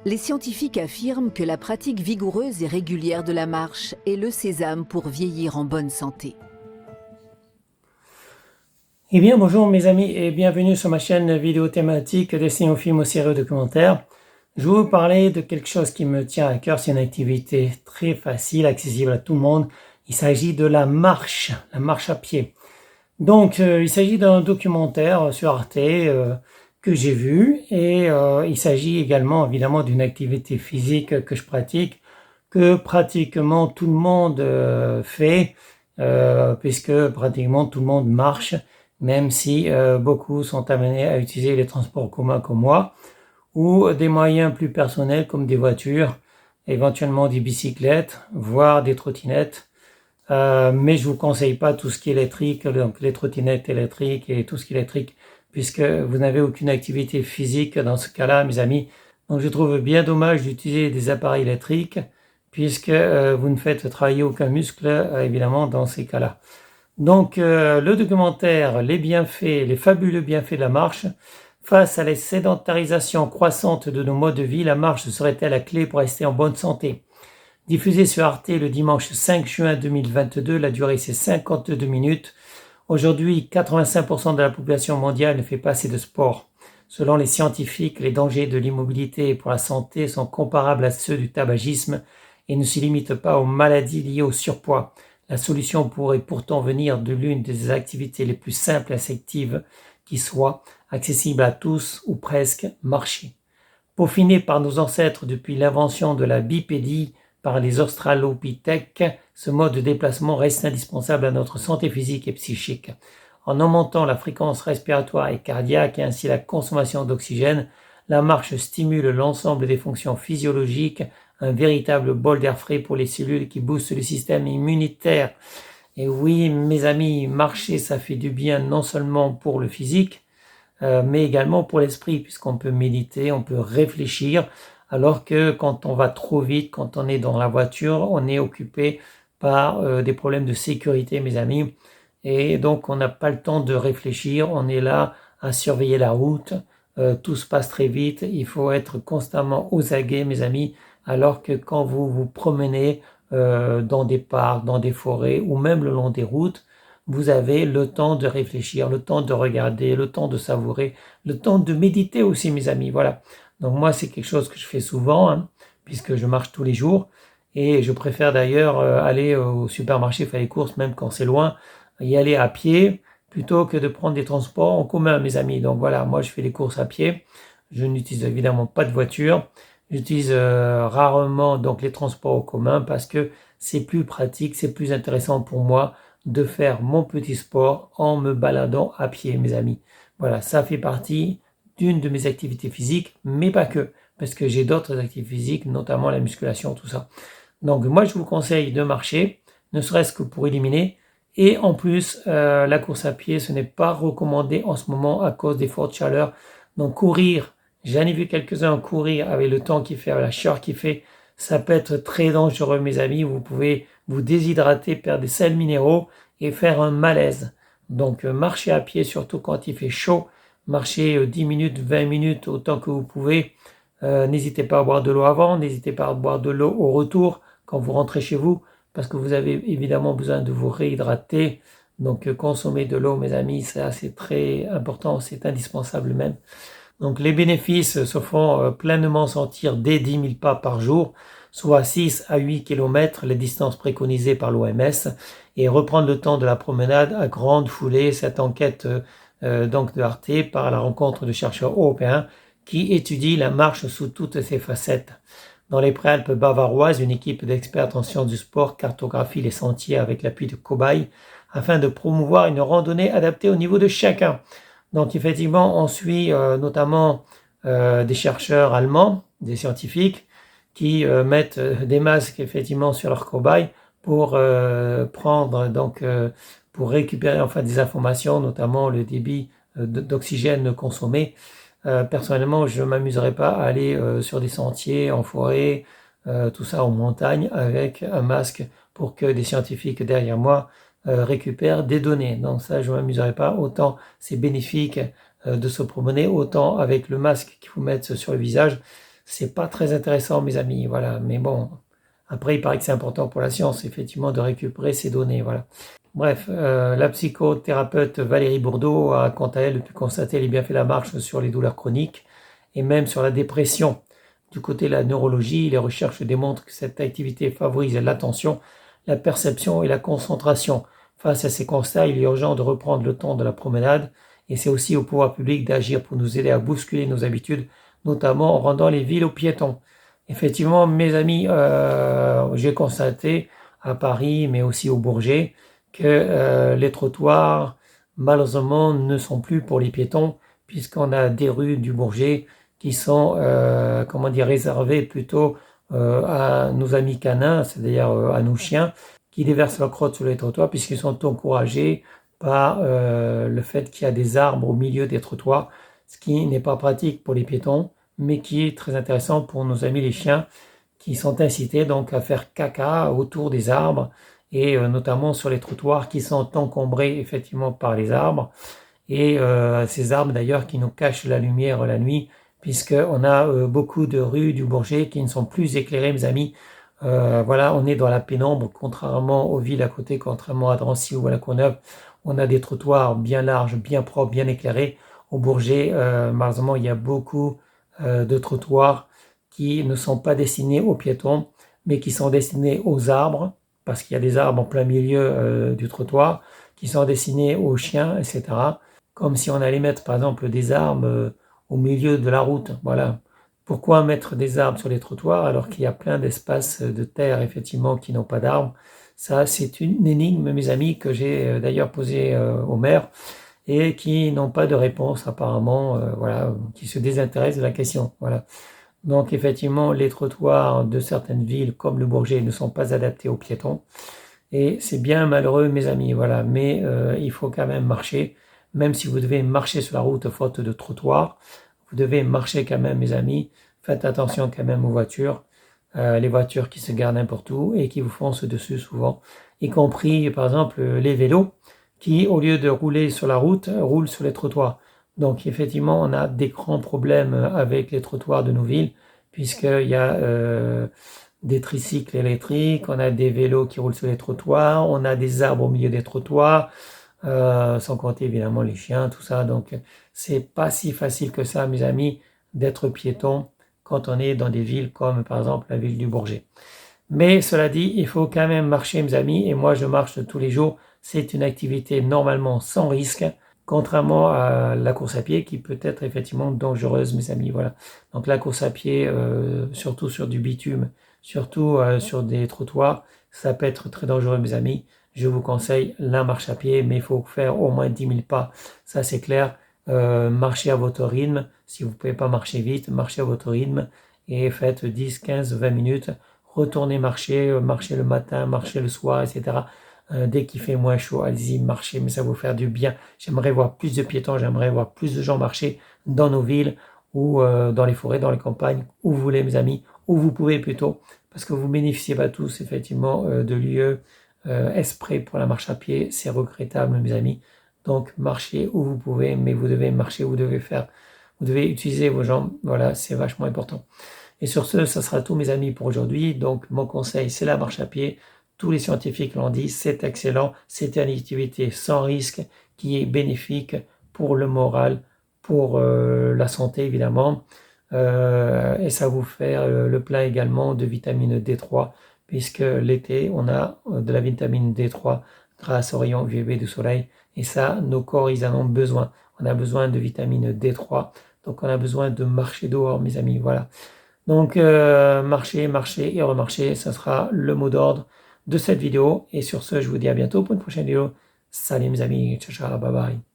Les scientifiques affirment que la pratique vigoureuse et régulière de la marche est le sésame pour vieillir en bonne santé. Eh bien, bonjour mes amis et bienvenue sur ma chaîne vidéo thématique destinée aux films, aux séries, aux documentaires. Je vais vous parler de quelque chose qui me tient à cœur. C'est une activité très facile, accessible à tout le monde. Il s'agit de la marche à pied. Donc, il s'agit d'un documentaire sur Arte que j'ai vu et il s'agit également évidemment d'une activité physique que je pratique, que pratiquement tout le monde fait, puisque pratiquement tout le monde marche, même si beaucoup sont amenés à utiliser les transports communs comme moi, ou des moyens plus personnels comme des voitures, éventuellement des bicyclettes, voire des trottinettes. Mais je vous conseille pas tout ce qui est électrique, donc les trottinettes électriques et tout ce qui est électrique, puisque vous n'avez aucune activité physique dans ce cas-là, mes amis. Donc je trouve bien dommage d'utiliser des appareils électriques, puisque vous ne faites travailler aucun muscle, évidemment, dans ces cas-là. Donc le documentaire, les bienfaits, les fabuleux bienfaits de la marche, face à la sédentarisation croissante de nos modes de vie, la marche serait-elle la clé pour rester en bonne santé ? Diffusé sur Arte le dimanche 5 juin 2022, la durée c'est 52 minutes. Aujourd'hui, 85% de la population mondiale ne fait pas assez de sport. Selon les scientifiques, les dangers de l'immobilité pour la santé sont comparables à ceux du tabagisme et ne se limitent pas aux maladies liées au surpoids. La solution pourrait pourtant venir de l'une des activités les plus simples et effectives qui soit, accessible à tous ou presque, marcher. Peaufiné par nos ancêtres depuis l'invention de la bipédie par les australopithèques, ce mode de déplacement reste indispensable à notre santé physique et psychique. En augmentant la fréquence respiratoire et cardiaque et ainsi la consommation d'oxygène, la marche stimule l'ensemble des fonctions physiologiques, un véritable bol d'air frais pour les cellules qui boostent le système immunitaire. Et oui, mes amis, marcher, ça fait du bien non seulement pour le physique, mais également pour l'esprit, puisqu'on peut méditer, on peut réfléchir, alors que quand on va trop vite, quand on est dans la voiture, on est occupé par des problèmes de sécurité, mes amis, et donc on n'a pas le temps de réfléchir, on est là à surveiller la route, tout se passe très vite, il faut être constamment aux aguets, mes amis, alors que quand vous vous promenez dans des parcs, dans des forêts, ou même le long des routes, vous avez le temps de réfléchir, le temps de regarder, le temps de savourer, le temps de méditer aussi, mes amis. Voilà. Donc moi, c'est quelque chose que je fais souvent, puisque je marche tous les jours. Et je préfère d'ailleurs aller au supermarché faire les courses, même quand c'est loin, y aller à pied, plutôt que de prendre des transports en commun, mes amis. Donc voilà, moi, je fais les courses à pied. Je n'utilise évidemment pas de voiture. J'utilise rarement donc les transports en commun parce que c'est plus pratique, c'est plus intéressant pour moi de faire mon petit sport en me baladant à pied, mes amis. Voilà, ça fait partie d'une de mes activités physiques, mais pas que, parce que j'ai d'autres activités physiques, notamment la musculation, tout ça. Donc moi, je vous conseille de marcher, ne serait-ce que pour éliminer. Et en plus, la course à pied, ce n'est pas recommandé en ce moment à cause des fortes chaleurs. Donc courir, j'en ai vu quelques-uns courir avec le temps qu'il fait, avec la chaleur qu'il fait, ça peut être très dangereux, mes amis. Vous pouvez vous déshydrater, perdre des sels minéraux et faire un malaise. Donc, marchez à pied, surtout quand il fait chaud. Marchez 10 minutes, 20 minutes, autant que vous pouvez. N'hésitez pas à boire de l'eau avant, n'hésitez pas à boire de l'eau au retour quand vous rentrez chez vous, parce que vous avez évidemment besoin de vous réhydrater. Donc, consommez de l'eau, mes amis, ça c'est très important, c'est indispensable même. Donc les bénéfices se font pleinement sentir dès 10 000 pas par jour, soit 6 à 8 km, les distances préconisées par l'OMS, et reprendre le temps de la promenade à grande foulée, cette enquête donc de Arte par la rencontre de chercheurs européens qui étudient la marche sous toutes ses facettes. Dans les Préalpes bavaroises, une équipe d'experts en sciences du sport cartographie les sentiers avec l'appui de cobayes afin de promouvoir une randonnée adaptée au niveau de chacun. Donc effectivement, on suit notamment des chercheurs allemands, des scientifiques, qui mettent des masques effectivement sur leurs cobayes pour prendre pour récupérer enfin des informations, notamment le débit d'oxygène consommé. Personnellement, je ne m'amuserais pas à aller sur des sentiers, en forêt, tout ça en montagne, avec un masque pour que des scientifiques derrière moi récupèrent des données. Donc ça, je ne m'amuserai pas. Autant c'est bénéfique de se promener, autant avec le masque qu'il faut mettre sur le visage, c'est pas très intéressant, mes amis. Voilà. Mais bon, après, il paraît que c'est important pour la science, effectivement, de récupérer ces données. Voilà. Bref, la psychothérapeute Valérie Bourdeau a, quant à elle, pu constater les bienfaits de la marche sur les douleurs chroniques et même sur la dépression. Du côté de la neurologie, les recherches démontrent que cette activité favorise l'attention, la perception et la concentration. Face à ces constats, il est urgent de reprendre le temps de la promenade et c'est aussi au pouvoir public d'agir pour nous aider à bousculer nos habitudes, notamment en rendant les villes aux piétons. Effectivement, mes amis, j'ai constaté à Paris, mais aussi au Bourget, que les trottoirs, malheureusement, ne sont plus pour les piétons, puisqu'on a des rues du Bourget qui sont, réservées plutôt à nos amis canins, c'est-à-dire à nos chiens, qui déversent leur crotte sur les trottoirs, puisqu'ils sont encouragés par le fait qu'il y a des arbres au milieu des trottoirs, ce qui n'est pas pratique pour les piétons, mais qui est très intéressant pour nos amis les chiens, qui sont incités donc à faire caca autour des arbres, et notamment sur les trottoirs qui sont encombrés effectivement par les arbres, et ces arbres d'ailleurs qui nous cachent la lumière la nuit, puisqu'on a beaucoup de rues du Bourget qui ne sont plus éclairées, mes amis. Voilà, on est dans la pénombre, contrairement aux villes à côté, contrairement à Drancy ou à la Courneuve. On a des trottoirs bien larges, bien propres, bien éclairés. Au Bourget, malheureusement, il y a beaucoup de trottoirs qui ne sont pas destinés aux piétons, mais qui sont destinés aux arbres, parce qu'il y a des arbres en plein milieu du trottoir, qui sont destinés aux chiens, etc. Comme si on allait mettre, par exemple, des arbres au milieu de la route. Voilà. Pourquoi mettre des arbres sur les trottoirs alors qu'il y a plein d'espaces de terre, effectivement, qui n'ont pas d'arbres? Ça, c'est une énigme, mes amis, que j'ai d'ailleurs posée au maire et qui n'ont pas de réponse, apparemment, voilà, qui se désintéressent de la question. Voilà. Donc, effectivement, les trottoirs de certaines villes, comme le Bourget, ne sont pas adaptés aux piétons. Et c'est bien malheureux, mes amis, voilà. Mais il faut quand même marcher, même si vous devez marcher sur la route faute de trottoir. Vous devez marcher quand même, mes amis. Faites attention quand même aux voitures. Les voitures qui se garent n'importe où et qui vous foncent dessus souvent. Y compris, par exemple, les vélos qui, au lieu de rouler sur la route, roulent sur les trottoirs. Donc, effectivement, on a des grands problèmes avec les trottoirs de nos villes, puisqu'il y a des tricycles électriques, on a des vélos qui roulent sur les trottoirs, on a des arbres au milieu des trottoirs, sans compter évidemment les chiens, tout ça. Donc, c'est pas si facile que ça, mes amis, d'être piéton quand on est dans des villes comme, par exemple, la ville du Bourget. Mais cela dit, il faut quand même marcher, mes amis, et moi, je marche tous les jours. C'est une activité normalement sans risque, contrairement à la course à pied qui peut être effectivement dangereuse, mes amis. Voilà. Donc la course à pied, surtout sur du bitume, surtout sur des trottoirs, ça peut être très dangereux, mes amis. Je vous conseille la marche à pied, mais il faut faire au moins 10 000 pas, ça c'est clair. Marchez à votre rythme. Si vous ne pouvez pas marcher vite, marchez à votre rythme et faites 10, 15, 20 minutes. Retournez marcher, marchez le matin, marchez le soir, etc. Dès qu'il fait moins chaud, allez-y, marchez, mais ça va vous faire du bien. J'aimerais voir plus de piétons, j'aimerais voir plus de gens marcher dans nos villes ou dans les forêts, dans les campagnes, où vous voulez, mes amis, où vous pouvez plutôt, parce que vous ne bénéficiez pas tous, effectivement, de lieux exprès pour la marche à pied. C'est regrettable, mes amis. Donc, marchez où vous pouvez, mais vous devez marcher, vous devez utiliser vos jambes. Voilà, c'est vachement important. Et sur ce, ça sera tout, mes amis, pour aujourd'hui. Donc, mon conseil, c'est la marche à pied. Tous les scientifiques l'ont dit, c'est excellent. C'est une activité sans risque qui est bénéfique pour le moral, pour la santé, évidemment. Et ça vous fait le plein également de vitamine D3, puisque l'été, on a de la vitamine D3 grâce aux rayons UVB du soleil. Et ça, nos corps, ils en ont besoin. On a besoin de vitamine D3. Donc, on a besoin de marcher dehors, mes amis. Voilà. Donc, marcher, marcher et remarcher, ça sera le mot d'ordre de cette vidéo. Et sur ce, je vous dis à bientôt pour une prochaine vidéo. Salut, mes amis. Ciao, ciao. Bye bye.